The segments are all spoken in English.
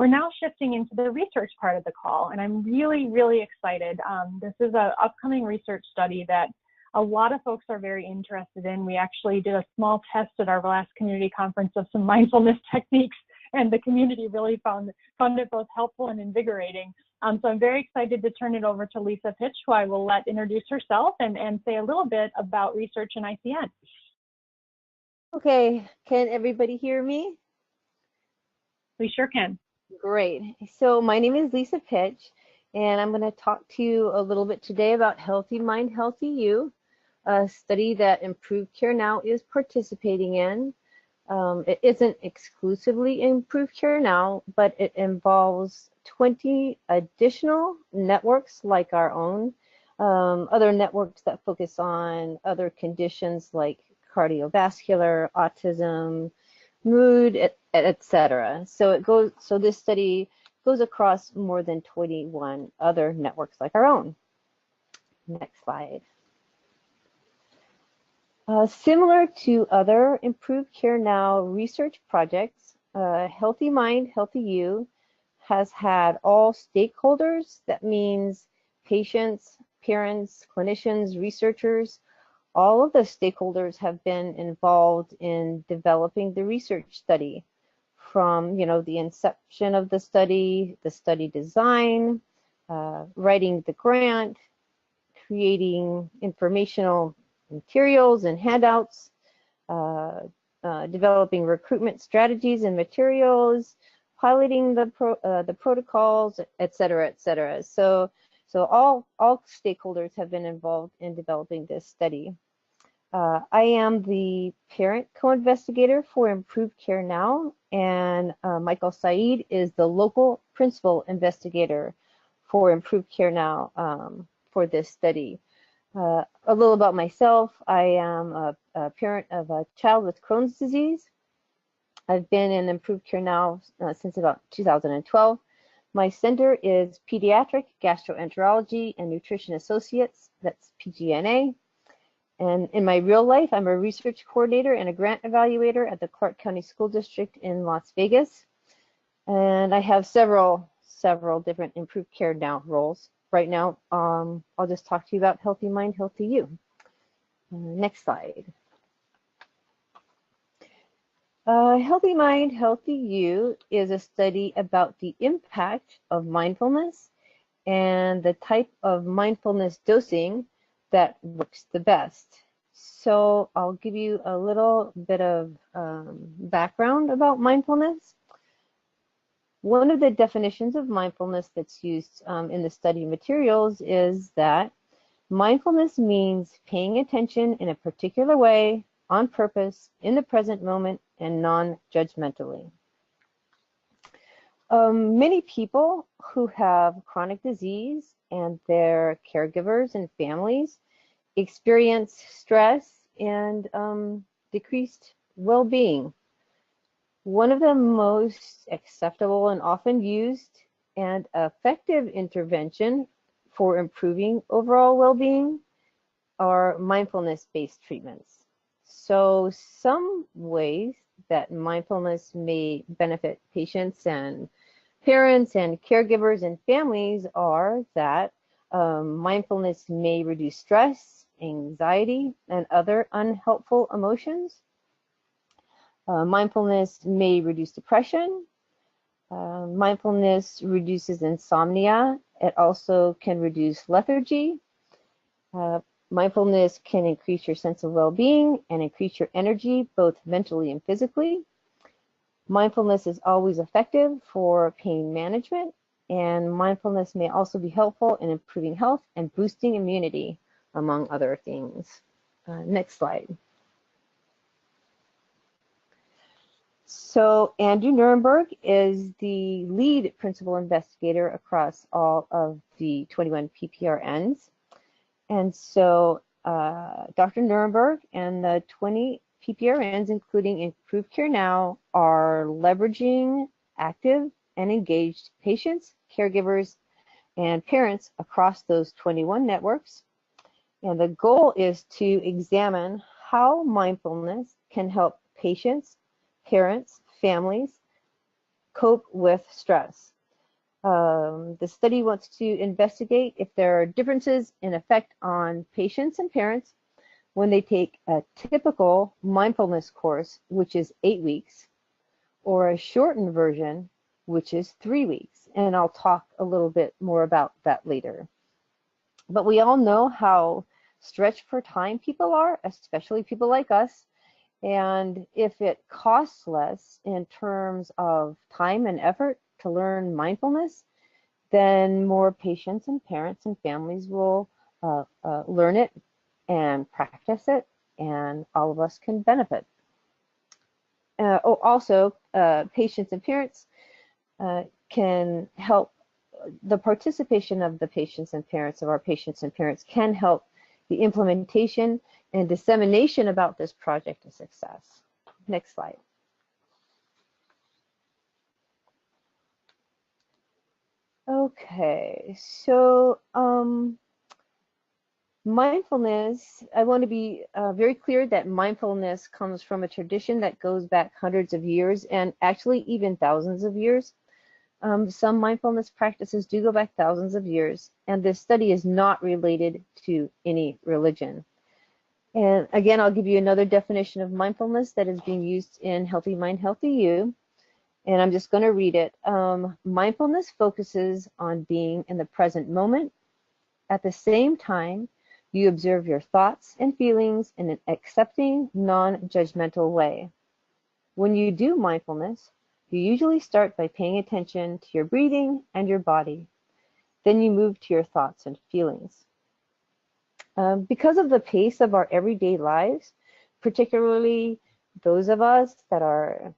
We're now shifting into the research part of the call, and I'm really, really excited. This is an upcoming research study that a lot of folks are very interested in. We actually did a small test at our last community conference of some mindfulness techniques, and the community really found it both helpful and invigorating. So I'm very excited to turn it over to Lisa Pitch, who I will let introduce herself and say a little bit about research in ICN. Okay, can everybody hear me? We sure can. Great. So my name is Lisa Pitch, and I'm going to talk to you a little bit today about Healthy Mind, Healthy You, a study that Improved Care Now is participating in. It isn't exclusively Improved Care Now, but it involves 20 additional networks like our own, other networks that focus on other conditions like cardiovascular, autism, mood, etc. So this study goes across more than 21 other networks like our own. Next slide. Similar to other Improved Care Now research projects, Healthy Mind, Healthy You has had all stakeholders. That means patients, parents, clinicians, researchers. All of the stakeholders have been involved in developing the research study, from the inception of the study design, writing the grant, creating informational materials and handouts, developing recruitment strategies and materials, piloting the protocols, et cetera, et cetera. So all stakeholders have been involved in developing this study. I am the parent co-investigator for Improved Care Now, and Michael Saeed is the local principal investigator for Improved Care Now for this study. A little about myself. I am a parent of a child with Crohn's disease. I've been in Improved Care Now since about 2012. My center is Pediatric Gastroenterology and Nutrition Associates, that's PGNA. And in my real life, I'm a research coordinator and a grant evaluator at the Clark County School District in Las Vegas. And I have several different Improved Care Now roles. Right now, I'll just talk to you about Healthy Mind, Healthy You. Next slide. Healthy Mind, Healthy You is a study about the impact of mindfulness and the type of mindfulness dosing that works the best. So I'll give you a little bit of background about mindfulness. One of the definitions of mindfulness that's used in the study materials is that mindfulness means paying attention in a particular way, on purpose, in the present moment, and non-judgmentally. Many people who have chronic disease and their caregivers and families experience stress and decreased well-being. One of the most acceptable and often used and effective intervention for improving overall well-being are mindfulness-based treatments. So some ways that mindfulness may benefit patients and parents and caregivers and families are that mindfulness may reduce stress, anxiety, and other unhelpful emotions. Mindfulness may reduce depression. Mindfulness reduces insomnia. It also can reduce lethargy. Mindfulness can increase your sense of well-being and increase your energy, both mentally and physically. Mindfulness is always effective for pain management, and mindfulness may also be helpful in improving health and boosting immunity, among other things. Next slide. So Andrew Nuremberg is the lead principal investigator across all of the 21 PPRNs. And so Dr. Nuremberg and the 20 PPRNs, including Improved Care Now, are leveraging active and engaged patients, caregivers, and parents across those 21 networks. And the goal is to examine how mindfulness can help patients, parents, families cope with stress. The study wants to investigate if there are differences in effect on patients and parents when they take a typical mindfulness course, which is 8 weeks, or a shortened version, which is 3 weeks. And I'll talk a little bit more about that later. But we all know how stretched for time people are, especially people like us. And if it costs less in terms of time and effort to learn mindfulness, then more patients and parents and families will learn it and practice it, and all of us can benefit. Also, patients and parents can help. The participation of the patients and parents, of our patients and parents, can help the implementation and dissemination about this project a success. Next slide. Okay, so mindfulness, I want to be very clear that mindfulness comes from a tradition that goes back hundreds of years and actually even thousands of years. Some mindfulness practices do go back thousands of years, and this study is not related to any religion. And again, I'll give you another definition of mindfulness that is being used in Healthy Mind, Healthy You, and I'm just going to read it. Mindfulness focuses on being in the present moment. At the same time, you observe your thoughts and feelings in an accepting, non-judgmental way. When you do mindfulness, you usually start by paying attention to your breathing and your body. Then you move to your thoughts and feelings. Because of the pace of our everyday lives, particularly those of us that are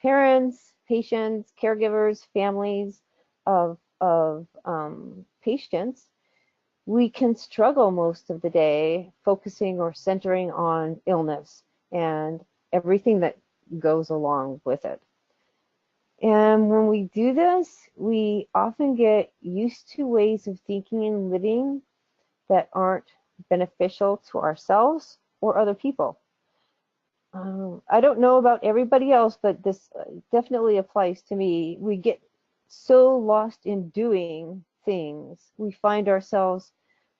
parents, patients, caregivers, families of patients, we can struggle most of the day focusing or centering on illness and everything that goes along with it. And when we do this, we often get used to ways of thinking and living that aren't beneficial to ourselves or other people. I don't know about everybody else, but this definitely applies to me. We get so lost in doing things. We find ourselves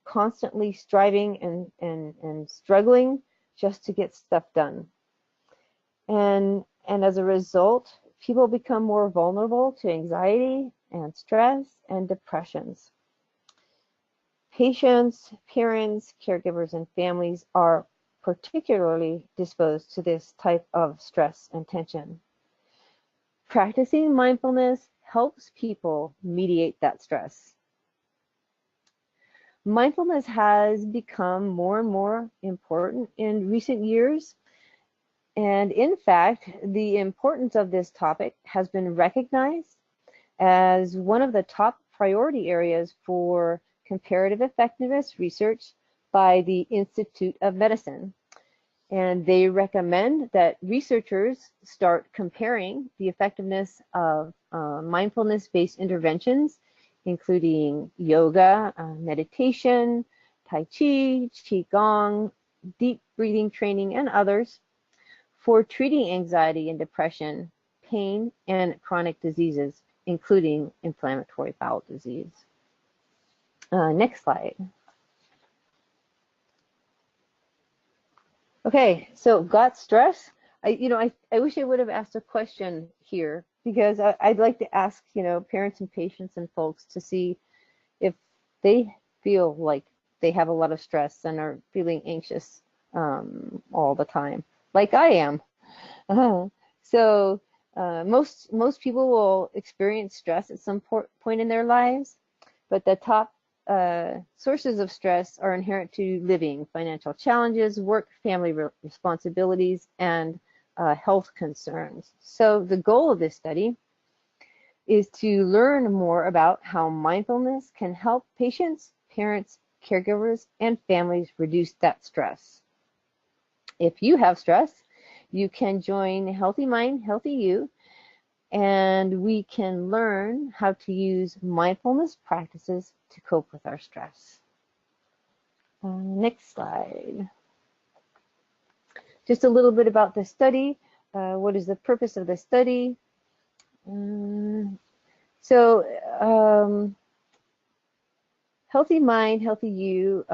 constantly striving and struggling just to get stuff done. And as a result, people become more vulnerable to anxiety and stress and depressions. Patients, parents, caregivers, and families are particularly disposed to this type of stress and tension. Practicing mindfulness helps people mediate that stress. Mindfulness has become more and more important in recent years. And in fact, the importance of this topic has been recognized as one of the top priority areas for comparative effectiveness research by the Institute of Medicine. And they recommend that researchers start comparing the effectiveness of mindfulness-based interventions, including yoga, meditation, Tai Chi, Qigong, deep breathing training, and others, for treating anxiety and depression, pain, and chronic diseases, including inflammatory bowel disease. Next slide. Okay, so got stress? I wish I would have asked a question here, because I'd like to ask, parents and patients and folks to see if they feel like they have a lot of stress and are feeling anxious all the time, like I am. So most people will experience stress at some point in their lives, but the top sources of stress are inherent to living: financial challenges, work, family responsibilities, and health concerns. So the goal of this study is to learn more about how mindfulness can help patients, parents, caregivers, and families reduce that stress. If you have stress, you can join Healthy Mind, Healthy You, and we can learn how to use mindfulness practices to cope with our stress. Next slide. Just a little bit about the study. What is the purpose of the study? So Healthy Mind, Healthy You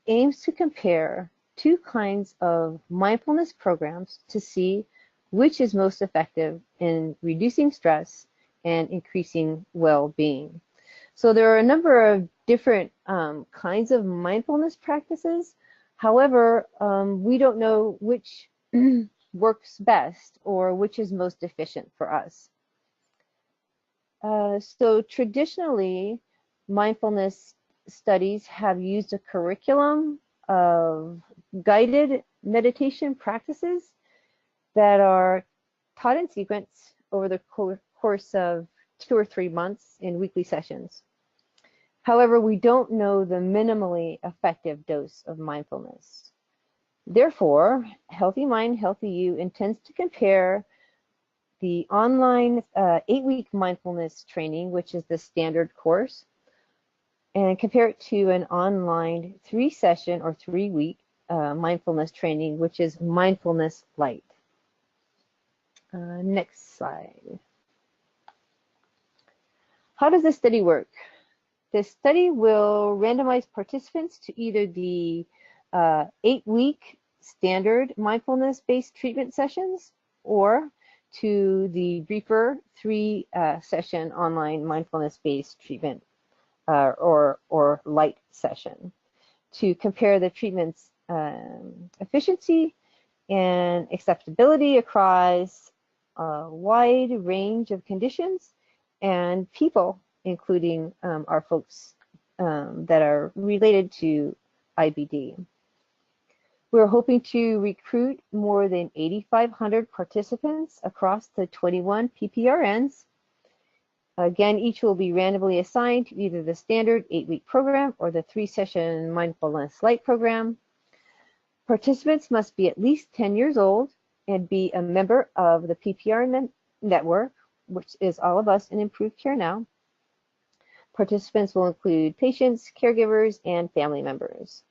aims to compare two kinds of mindfulness programs to see which is most effective in reducing stress and increasing well-being. So there are a number of different kinds of mindfulness practices. However, we don't know which works best or which is most efficient for us. So traditionally, mindfulness studies have used a curriculum of guided meditation practices that are taught in sequence over the course of 2 or 3 months in weekly sessions. However, we don't know the minimally effective dose of mindfulness. Therefore, Healthy Mind, Healthy You intends to compare the online 8-week mindfulness training, which is the standard course, and compare it to an online 3-session or 3-week mindfulness training, which is Mindfulness Light. Next slide. How does this study work? This study will randomize participants to either the 8-week standard mindfulness-based treatment sessions or to the briefer 3-session online mindfulness-based treatment or light session to compare the treatment's efficiency and acceptability across a wide range of conditions and people, including our folks that are related to IBD. We're hoping to recruit more than 8,500 participants across the 21 PPRNs. Again, each will be randomly assigned to either the standard 8-week program or the 3-session Mindfulness Light program. Participants must be at least 10 years old and be a member of the PPR network, which is all of us in Improved Care Now. Participants will include patients, caregivers, and family members.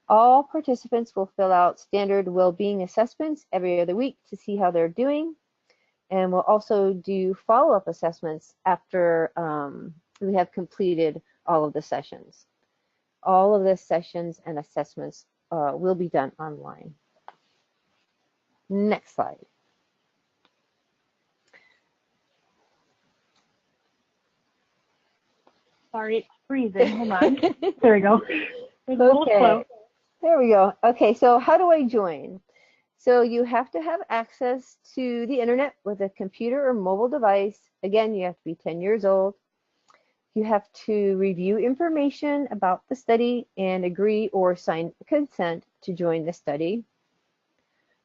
All participants will fill out standard well-being assessments every other week to see how they're doing, and we'll also do follow-up assessments after we have completed all of the sessions. All of the sessions and assessments will be done online. Next slide. Sorry, it's freezing. Hold on. There we go. It's a little slow. There we go. Okay, so how do I join? So you have to have access to the internet with a computer or mobile device. Again, you have to be 10 years old. You have to review information about the study and agree or sign consent to join the study.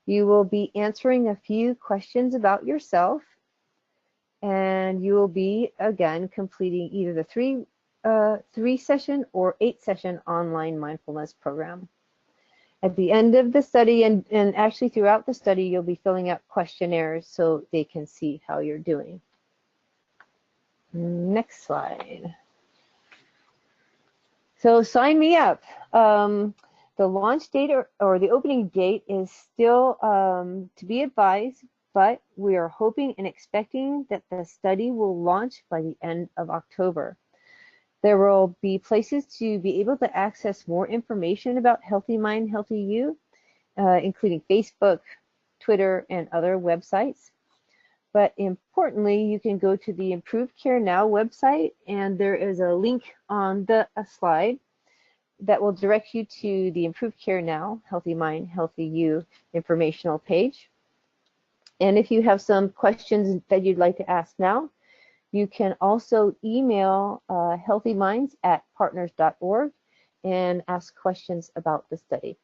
You will be answering a few questions about yourself, and you will be, again, completing either the 3-session or 8-session online mindfulness program. At the end of the study, and actually throughout the study, you'll be filling out questionnaires so they can see how you're doing. Next slide. So sign me up. The launch date or the opening date is still to be advised, but we are hoping and expecting that the study will launch by the end of October. There will be places to be able to access more information about Healthy Mind, Healthy You, including Facebook, Twitter, and other websites. But importantly, you can go to the Improved Care Now website, and there is a link on the slide that will direct you to the Improved Care Now, Healthy Mind, Healthy You informational page. And if you have some questions that you'd like to ask now, you can also email healthyminds@partners.org and ask questions about the study.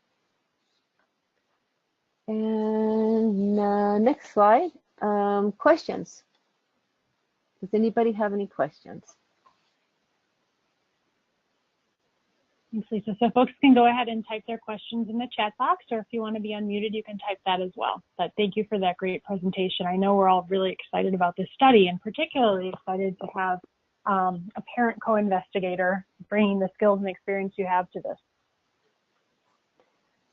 And next slide, questions. Does anybody have any questions? Thanks, Lisa. So folks can go ahead and type their questions in the chat box, or if you want to be unmuted, you can type that as well. But thank you for that great presentation. I know we're all really excited about this study, and particularly excited to have a parent co-investigator bringing the skills and experience you have to this.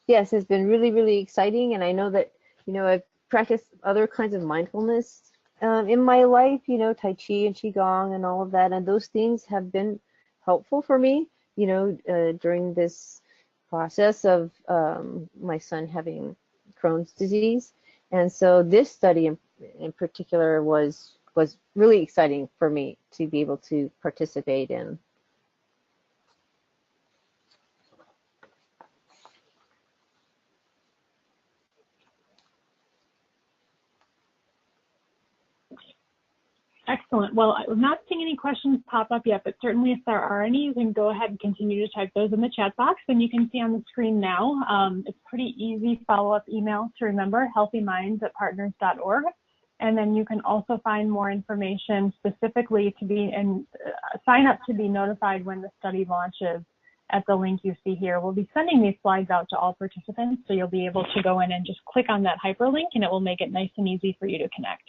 Yes, it's been really, really exciting, and I know that, I've practiced other kinds of mindfulness in my life, you know, Tai Chi and Qigong and all of that, and those things have been helpful for me, you know, during this process of my son having Crohn's disease. And so this study in particular was really exciting for me to be able to participate in. Excellent. Well, I'm not seeing any questions pop up yet, but certainly if there are any, you can go ahead and continue to type those in the chat box, and you can see on the screen now. It's pretty easy follow-up email to remember, healthyminds@partners.org. And then you can also find more information specifically to be and sign up to be notified when the study launches at the link you see here. We'll be sending these slides out to all participants, so you'll be able to go in and just click on that hyperlink, and it will make it nice and easy for you to connect.